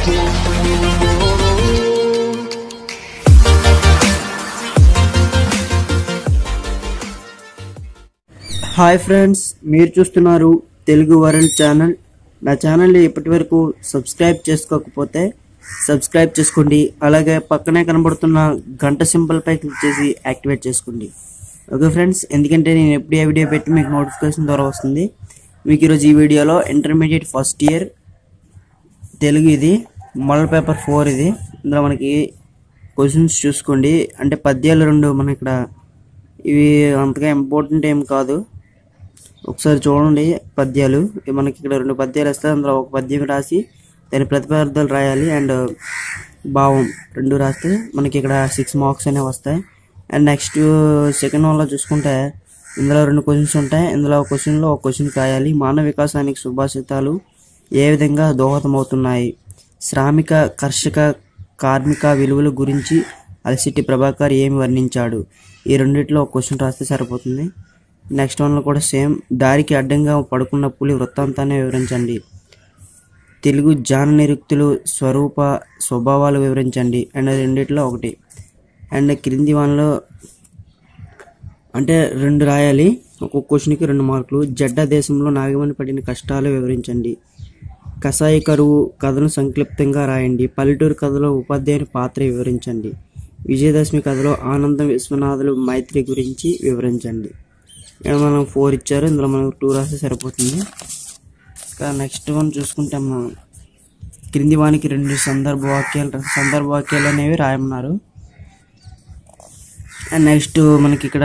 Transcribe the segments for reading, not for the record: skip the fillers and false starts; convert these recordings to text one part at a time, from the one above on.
Hi friends, మీరు చూస్తున్నారు Telugu world channel. నా ఛానల్ని ఇప్పటివరకు సబ్స్క్రైబ్ చేసుకోకపోతే సబ్స్క్రైబ్ చేసుకోండి. అలాగే పక్కనే కనబడుతున్న గంట సింబల్ పై క్లిక్ చేసి యాక్టివేట్ చేసుకోండి. ఓకే ఫ్రెండ్స్, ఎందుకంటే నేను ఎప్పుడు ఏ వీడియో పెట్టి మీకు నోటిఫికేషన్ ద్వారా వస్తుంది. మీకు ఈరోజు ఈ వీడియోలో ఇంటర్మీడియట్ ఫస్ట్ ఇయర్ తెలుగు ఇది మోడల్ పేపర్ 4 ఇది. ఇందులో మనకి క్వశ్చన్స్ చూసుకోండి. అంటే పద్యాలు 2 మన ఇక్కడ ఇవి అంతగా ఇంపార్టెంట్ ఏం కాదు. ఒకసారి చూడండి పద్యాలు. మనకి ఇక్కడ 2 పద్యాలు వస్తాయి. అందులో ఒక పద్యం రాసి దాని ప్రతిపాదనలు రాయాలి అండ్ భావం 2 రాస్తే మనకి ఇక్కడ 6 మార్క్స్ అనేవి వస్తాయి. అండ్ నెక్స్ట్ సెకండ్ వన్లో చూసుకుంటే ఇందులో 2 క్వశ్చన్స్ ఉంటాయి. ఇందులో ఒక క్వశ్చన్ రాయాలి. మానవ వికాసానికి సుభాషితాలు ఏ విధంగా దోహదమవుతున్నాయి? శ్రామిక కర్షక కార్మిక విలువల గురించి అలసిటి ప్రభాకర్ ఏమి వర్ణించాడు? ఈ రెండిట్లో ఒక క్వశ్చన్ రాస్తే సరిపోతుంది. నెక్స్ట్ వన్లో కూడా సేమ్. దారికి అడ్డంగా పడుకున్న పులి వృత్తాంతాన్ని వివరించండి. తెలుగు జాన నిరుక్తులు స్వభావాలు వివరించండి. అండ్ రెండిట్లో ఒకటి. అండ్ క్రింది వన్లో అంటే 2 రాయాలి. ఒక్కొక్క క్వశ్చన్కి 2 మార్కులు. జడ్డా దేశంలో నాగమణి పడిన కష్టాలు వివరించండి. కసాయి కరువు కథను సంక్షిప్తంగా రాయండి. పల్లెటూరు కథలో ఉపాధ్యాయుని పాత్ర వివరించండి. విజయదశమి కథలో ఆనందం విశ్వనాథులు మైత్రి గురించి వివరించండి. ఇక్కడ మనం 4 ఇచ్చారు. ఇందులో మనం 2 రాస్తే సరిపోతుంది. ఇంకా నెక్స్ట్ వన్ చూసుకుంటే మనం క్రింది వానికి 2 సందర్భ వాక్యాలు అనేవి రాయమన్నారు. అండ్ నెక్స్ట్ మనకి ఇక్కడ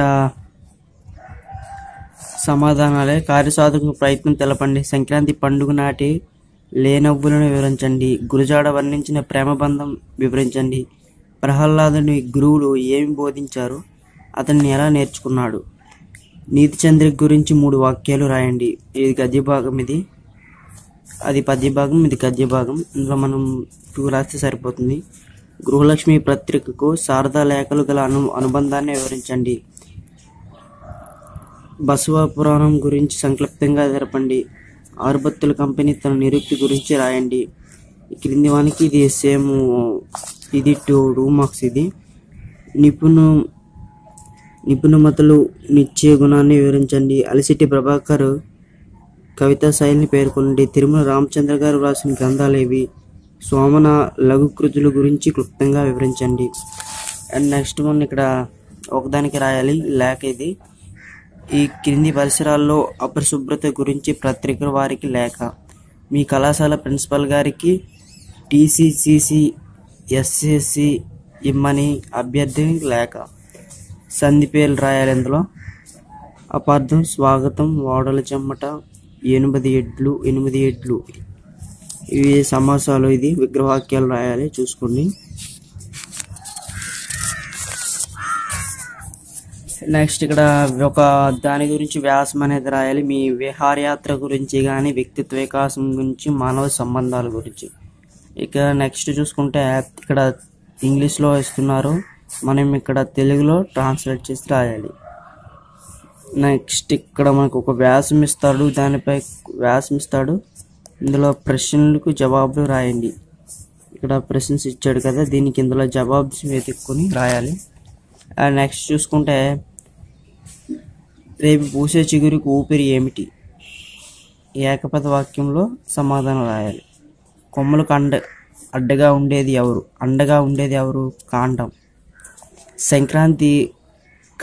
సమాధానాలే. కార్యసాధక ప్రయత్నం తెలపండి. సంక్రాంతి పండుగ నాటి లేనవ్వులను వివరించండి. గురజాడ వర్ణించిన ప్రేమబంధం వివరించండి. ప్రహ్లాదుని గురువులు ఏమి బోధించారు? అతన్ని ఎలా నేర్చుకున్నాడు? నీతి చంద్రిక గురించి 3 వాక్యాలు రాయండి. ఇది గద్య భాగం, అది పద్య భాగం, ఇది గద్య భాగం. ఇందులో మనం 2 రాస్తే సరిపోతుంది. గృహలక్ష్మి పత్రికకు శారదా లేఖలు గల అనుబంధాన్ని వివరించండి. బసవ పురాణం గురించి సంక్షిప్తంగా తెలపండి. ఆరుబత్తుల కంపెనీ తన నిరుక్తి గురించి రాయండి. క్రింది వానికి ఇది సేమ్, ఇది 2 మార్క్స్. ఇది నిపుణమతులు నిశ్చయ గుణాన్ని వివరించండి. అలసిటి ప్రభాకర్ కవితా శైలిని పేర్కొనండి. తిరుమల రామచంద్ర గారు రాసిన గ్రంథాలేవి? సోమన లఘు కృతుల గురించి క్లుప్తంగా వివరించండి. అండ్ నెక్స్ట్ వన్ ఇక్కడ ఒకదానికి రాయాలి లేఖ. ఇది ఈ క్రింది పరిసరాల్లో అపరిశుభ్రత గురించి పత్రికల వారికి లేఖ. మీ కళాశాల ప్రిన్సిపల్ గారికి TCCC SSC ఇమ్మని అభ్యర్థి లేఖ. సంధి పేర్లు రాయాలి. ఇందులో అపార్థం, స్వాగతం, ఓడల చెమ్మట, 8 ఎడ్లు ఇవి సమాసాలు. ఇది విగ్రహవాక్యాలు రాయాలి. చూసుకోండి. నెక్స్ట్ ఇక్కడ ఒక దాని గురించి వ్యాసం అనేది రాయాలి. మీ విహారయాత్ర గురించి కానీ, వ్యక్తిత్వ వికాసం గురించి, మానవ సంబంధాల గురించి. ఇక నెక్స్ట్ చూసుకుంటే ఇక్కడ ఇంగ్లీష్లో ఇస్తున్నారు, మనం ఇక్కడ తెలుగులో ట్రాన్స్లేట్ చేసి రాయాలి. నెక్స్ట్ ఇక్కడ మనకు ఒక వ్యాసం ఇస్తాడు, దానిపై వ్యాసం ఇస్తాడు. ఇందులో ప్రశ్నలకు జవాబులు రాయండి. ఇక్కడ ప్రశ్నలు ఇచ్చాడు కదా, దీనికి ఇందులో జవాబు వెతుక్కొని రాయాలి. నెక్స్ట్ చూసుకుంటే రేపు పూసే చిగురికి ఊపిరి ఏమిటి? ఏకపద వాక్యంలో సమాధానం రాయాలి. కొమ్మలకు అండగా ఉండేది ఎవరు? కాండం. సంక్రాంతి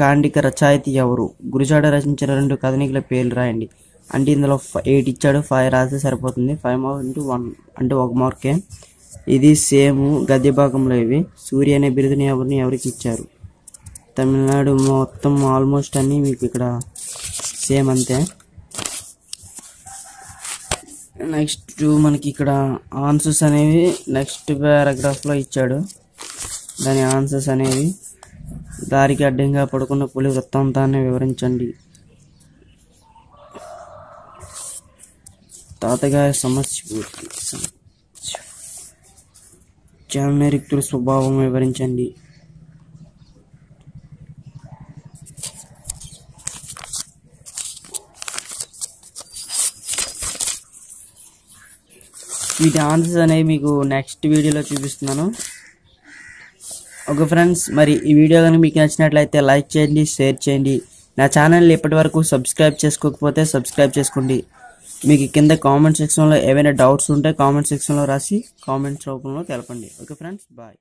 కాండిక రచయిత ఎవరు? గురజాడ రచించిన 2 కథనికల పేర్లు రాయండి. అంటే ఇందులో 8 ఇచ్చాడు, 5 రాస్తే సరిపోతుంది. 5 మార్క్స్ ఇంటూ 1 అంటే 1 మార్కే. ఇది సేమ్ గద్య భాగంలో. ఇవి సూర్య అనే బిరుదుని ఎవరికి ఇచ్చారు? తమిళనాడు. మొత్తం ఆల్మోస్ట్ అన్నీ మీకు ఇక్కడ సేమ్ అంతే. నెక్స్ట్ మనకి ఇక్కడ ఆన్సర్స్ అనేవి నెక్స్ట్ పారాగ్రాఫ్లో ఇచ్చాడు. దాని ఆన్సర్స్ అనేవి: దారికి అడ్డంగా పడుకున్న పులి వృత్తాంతాన్ని వివరించండి. తాతగారి సమస్య పూర్తి. జానరిక్తుల స్వభావం వివరించండి. వీటి ఆన్సర్స్ అనేవి మీకు నెక్స్ట్ వీడియోలో చూపిస్తున్నాను. ఓకే ఫ్రెండ్స్, మరి ఈ వీడియో కనుక మీకు నచ్చినట్లయితే లైక్ చేయండి, షేర్ చేయండి. నా ఛానల్ని ఇప్పటివరకు సబ్స్క్రైబ్ చేసుకోకపోతే సబ్స్క్రైబ్ చేసుకోండి. మీకు కింద కామెంట్ సెక్షన్లో ఏవైనా డౌట్స్ ఉంటే కామెంట్ సెక్షన్లో రాసి కామెంట్స్ రూపంలో తెలపండి. Okay friends, bye.